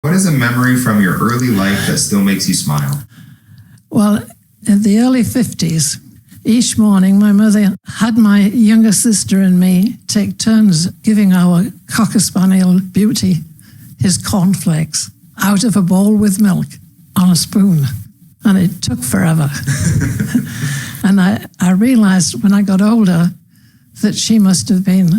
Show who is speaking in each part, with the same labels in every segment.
Speaker 1: What is a memory from your early life that still makes you smile?
Speaker 2: Well, in the early 50s, each morning my mother had my younger sister and me take turns giving our Cocker Spaniel Beauty his cornflakes out of a bowl with milk on a spoon. And it took forever. And I realized when I got older that she must have been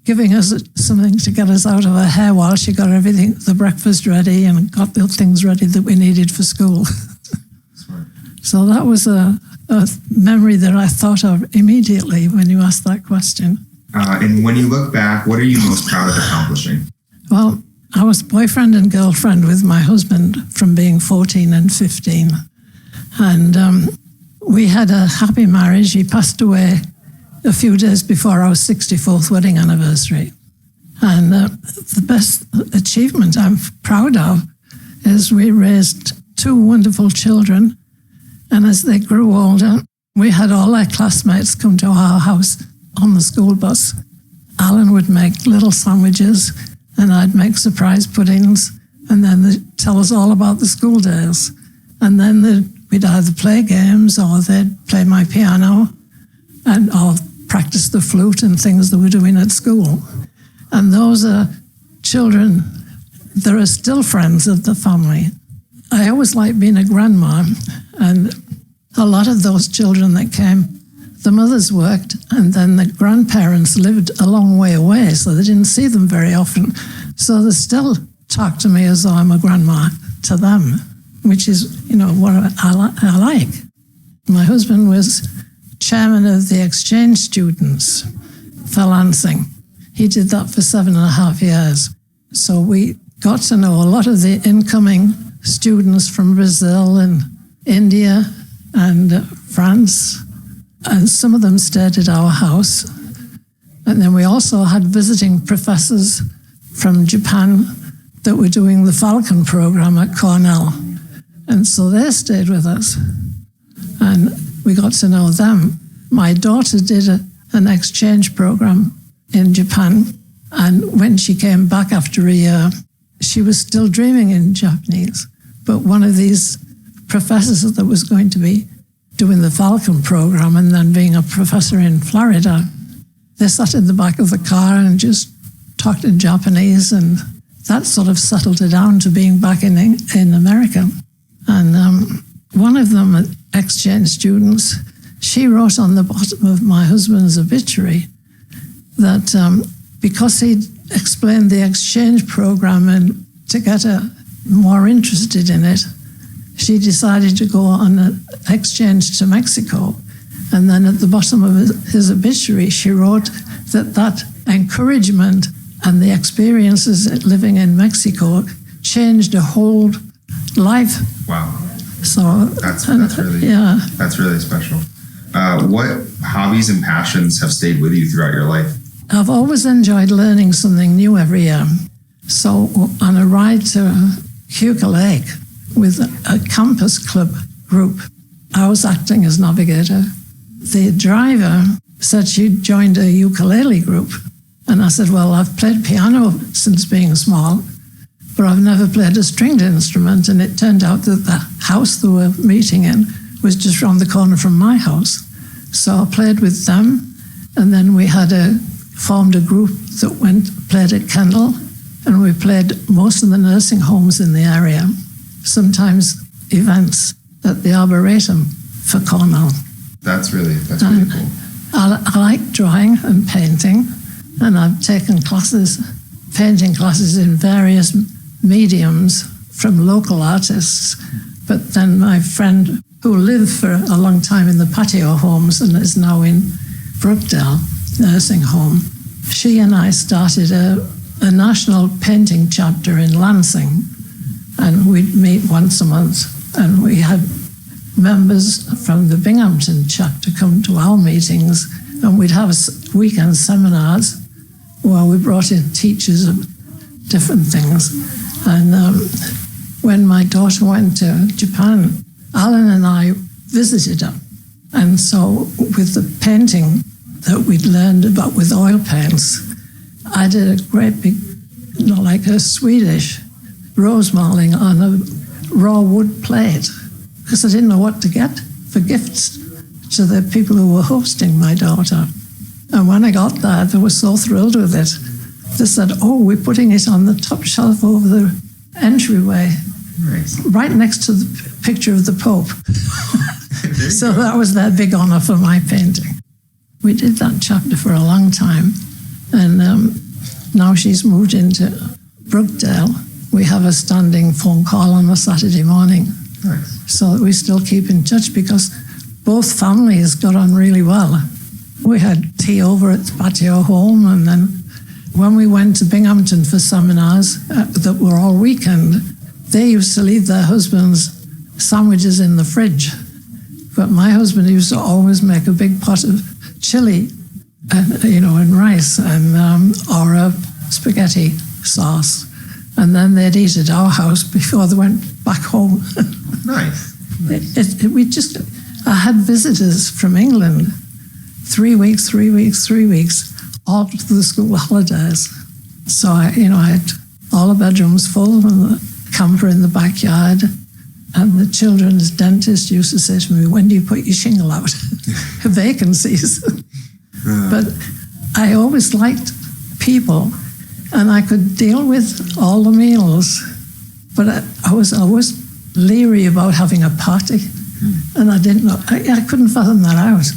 Speaker 2: giving us something to get us out of her hair while she got everything, the breakfast ready and got the things ready that we needed for school.
Speaker 1: Smart.
Speaker 2: So that was a memory that I thought of immediately when you asked that question.
Speaker 1: And when you look back, what are you most proud of accomplishing?
Speaker 2: Well, I was boyfriend and girlfriend with my husband from being 14 and 15. And we had a happy marriage. He passed away a few days before our 64th wedding anniversary. And the best achievement I'm proud of is we raised 2 wonderful children. And as they grew older, we had all their classmates come to our house on the school bus. Alan would make little sandwiches and I'd make surprise puddings, and then they'd tell us all about the school days. And then we'd either play games or they'd play my piano or practice the flute and things that we're doing at school. And those are children that are still friends of the family. I always liked being a grandma, and a lot of those children that came, the mothers worked and then the grandparents lived a long way away, so they didn't see them very often. So they still talk to me as though I'm a grandma to them, which is, what I like. My husband was chairman of the exchange students for Lansing. He did that for 7.5 years. So we got to know a lot of the incoming students from Brazil and India and France. And some of them stayed at our house. And then we also had visiting professors from Japan that were doing the Falcon program at Cornell. And so they stayed with us. And we got to know them. My daughter did an exchange program in Japan. And when she came back after a year, she was still dreaming in Japanese. But one of these professors that was going to be doing the Falcon program and then being a professor in Florida, they sat in the back of the car and just talked in Japanese, and that sort of settled her down to being back in America. And one of them, exchange students, she wrote on the bottom of my husband's obituary that because he'd explained the exchange program and to get her more interested in it, she decided to go on an exchange to Mexico. And then at the bottom of his obituary, she wrote that encouragement and the experiences living in Mexico changed her whole life.
Speaker 1: Wow.
Speaker 2: So
Speaker 1: that's really special. What hobbies and passions have stayed with you throughout your life?
Speaker 2: I've always enjoyed learning something new every year. So on a ride to Hugo Lake with a campus club group, I was acting as navigator. The driver said she'd joined a ukulele group. And I said, well, I've played piano since being small, but I've never played a stringed instrument. And it turned out that the house they were meeting in was just around the corner from my house. So I played with them. And then we formed a group that played at Kendall. And we played most of the nursing homes in the area, sometimes events at the Arboretum for Cornell.
Speaker 1: That's really cool.
Speaker 2: I like drawing and painting, and I've taken painting classes in various mediums from local artists. But then my friend who lived for a long time in the patio homes and is now in Brookdale nursing home, she and I started a national painting chapter in Lansing, and we'd meet once a month, and we had members from the Binghamton chapter come to our meetings, and we'd have weekend seminars where we brought in teachers of different things. And when my daughter went to Japan, Alan and I visited her. And so with the painting that we'd learned about with oil paints, I did a great big, like a Swedish rose malling on a raw wood plate because I didn't know what to get for gifts to the people who were hosting my daughter. And when I got there, they were so thrilled with it. They said, "Oh, we're putting it on the top shelf over the entryway,
Speaker 1: Nice.
Speaker 2: right next to the picture of the Pope." So that was their big honor for my painting. We did that chapter for a long time. And now she's moved into Brookdale. We have a standing phone call on a Saturday morning.
Speaker 1: Nice.
Speaker 2: So that we still keep in touch because both families got on really well. We had tea over at the patio home, and then when we went to Binghamton for seminars that were all weekend, they used to leave their husbands' sandwiches in the fridge. But my husband used to always make a big pot of chili, and rice, and or a spaghetti sauce. And then they'd eat at our house before they went back home.
Speaker 1: Nice.
Speaker 2: I had visitors from England, 3 weeks, all through the school holidays. So I had all the bedrooms full and the camper in the backyard. And the children's dentist used to say to me, "When do you put your shingle out?" Vacancies. But I always liked people, and I could deal with all the meals. But I was always leery about having a party, and I didn't know. I couldn't fathom that out.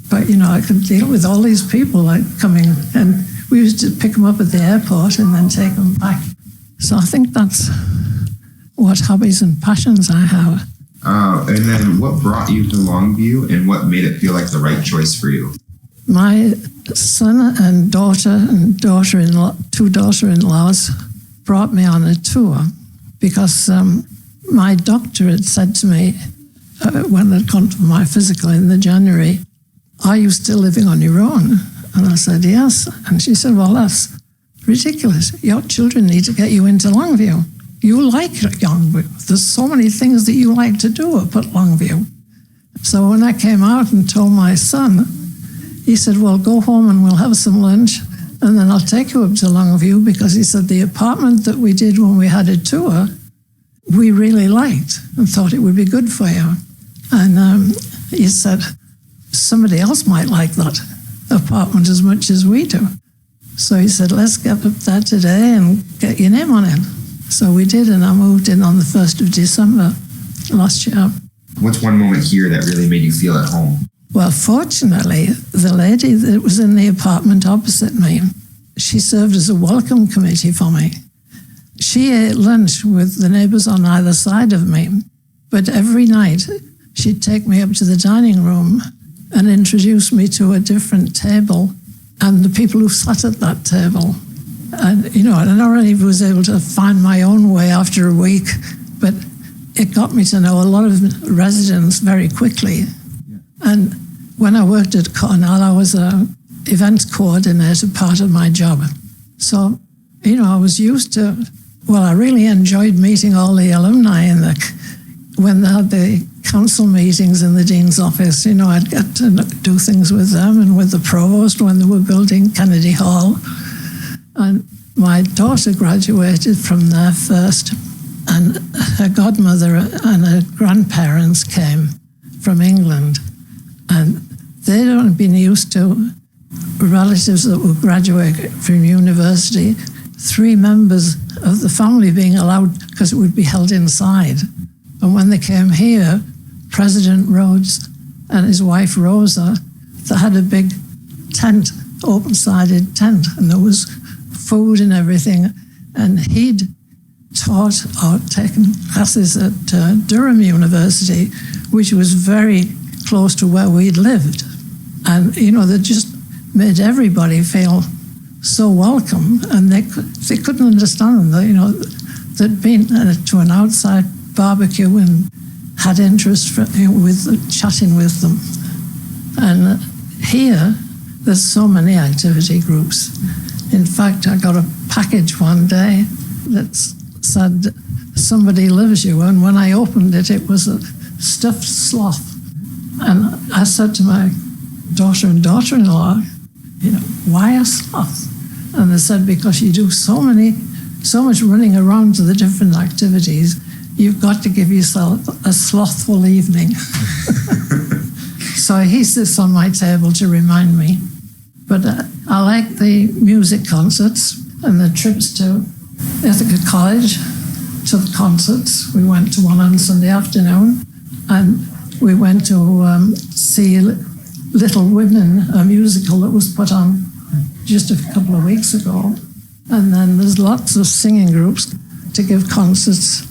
Speaker 2: But I could deal with all these people coming, and we used to pick them up at the airport and then take them back. So I think that's what hobbies and passions I have.
Speaker 1: And then what brought you to Longview, and what made it feel like the right choice for you?
Speaker 2: My son and daughter-in-law, two daughter-in-laws, brought me on a tour because my doctor had said to me when I'd gone for my physical in the January, "Are you still living on your own?" And I said, "Yes." And she said, "Well, that's ridiculous. Your children need to get you into Longview. You like Longview. There's so many things that you like to do up at Longview." So when I came out and told my son, he said, "Well, go home and we'll have some lunch, and then I'll take you up to Longview," because he said the apartment that we did when we had a tour, we really liked and thought it would be good for you. And he said, "Somebody else might like that apartment as much as we do." So he said, "Let's get up there today and get your name on it." So we did, and I moved in on the 1st of December last year.
Speaker 1: What's one moment here that really made you feel at home?
Speaker 2: Well, fortunately, the lady that was in the apartment opposite me, she served as a welcome committee for me. She ate lunch with the neighbours on either side of me, but every night she'd take me up to the dining room and introduce me to a different table and the people who sat at that table. And, and I not only was able to find my own way after a week, but it got me to know a lot of residents very quickly. Yeah. And when I worked at Cornell, I was an events coordinator, part of my job. So, I was used to, I really enjoyed meeting all the alumni when they had the council meetings in the dean's office. I'd get to do things with them and with the provost when they were building Kennedy Hall. And my daughter graduated from there first, and her godmother and her grandparents came from England, and they'd only been used to relatives that would graduate from university, 3 members of the family being allowed, because it would be held inside. And when they came here, President Rhodes and his wife Rosa, they had a big tent, open-sided tent, and there was food and everything. And he'd taught or taken classes at Durham University, which was very close to where we'd lived. And, they just made everybody feel so welcome, and they couldn't understand that, they'd been to an outside barbecue and had interest with chatting with them. And here, there's so many activity groups. In fact, I got a package one day that said, "Somebody loves you." And when I opened it, it was a stuffed sloth. And I said to my daughter and daughter-in-law, "Why a sloth?" And they said, "Because you do so many so much running around to the different activities, you've got to give yourself a slothful evening. So he sits on my table to remind me. But I like the music concerts and the trips to Ithaca College to the concerts. We went to one on Sunday afternoon, and we went to see Little Women, a musical that was put on just a couple of weeks ago. And then there's lots of singing groups to give concerts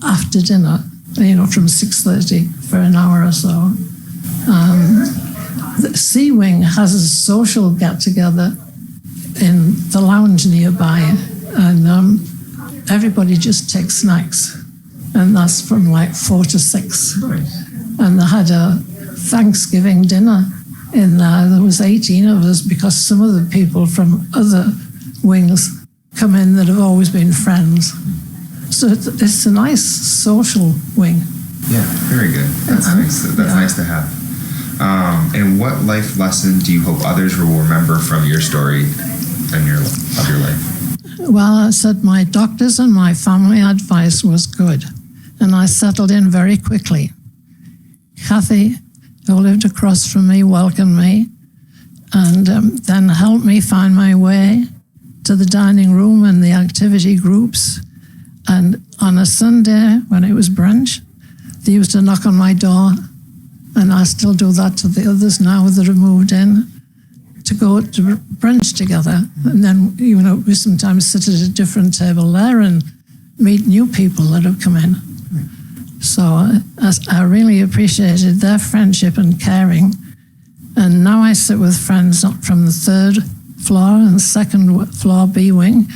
Speaker 2: after dinner, from 6:30 for an hour or so. The Sea Wing has a social get-together in the lounge nearby, and everybody just takes snacks, and that's from like 4 to 6.
Speaker 1: Nice.
Speaker 2: And they had a Thanksgiving dinner in there. There was 18 of us because some of the people from other wings come in that have always been friends. So it's a nice social wing.
Speaker 1: Yeah, very good. That's nice. That's nice to have. And what life lesson do you hope others will remember from your story and your life?
Speaker 2: Well, I said my doctors and my family advice was good, and I settled in very quickly. Kathy, who lived across from me, welcomed me, and then helped me find my way to the dining room and the activity groups. And on a Sunday, when it was brunch, they used to knock on my door, and I still do that to the others now that have moved in, to go to brunch together. And then, we sometimes sit at a different table there and meet new people that have come in. So I really appreciated their friendship and caring. And now I sit with friends from the 3rd floor and 2nd floor B wing,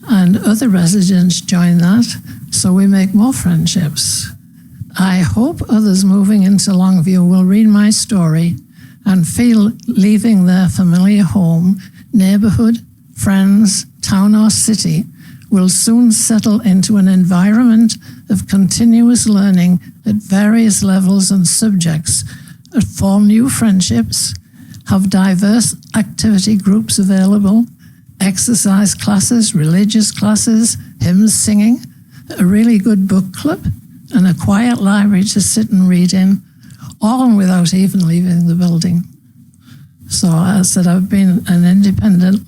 Speaker 2: and other residents join that, so we make more friendships. I hope others moving into Longview will read my story and feel leaving their familiar home, neighbourhood, friends, town or city will soon settle into an environment of continuous learning at various levels and subjects, form new friendships, have diverse activity groups available, exercise classes, religious classes, hymns singing, a really good book club, and a quiet library to sit and read in, all without even leaving the building. So I said I've been an independent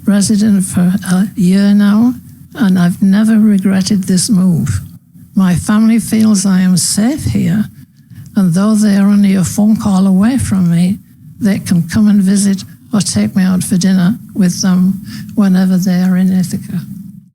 Speaker 2: resident for a year now, and I've never regretted this move. My family feels I am safe here, and though they are only a phone call away from me, they can come and visit or take me out for dinner with them whenever they are in Ithaca.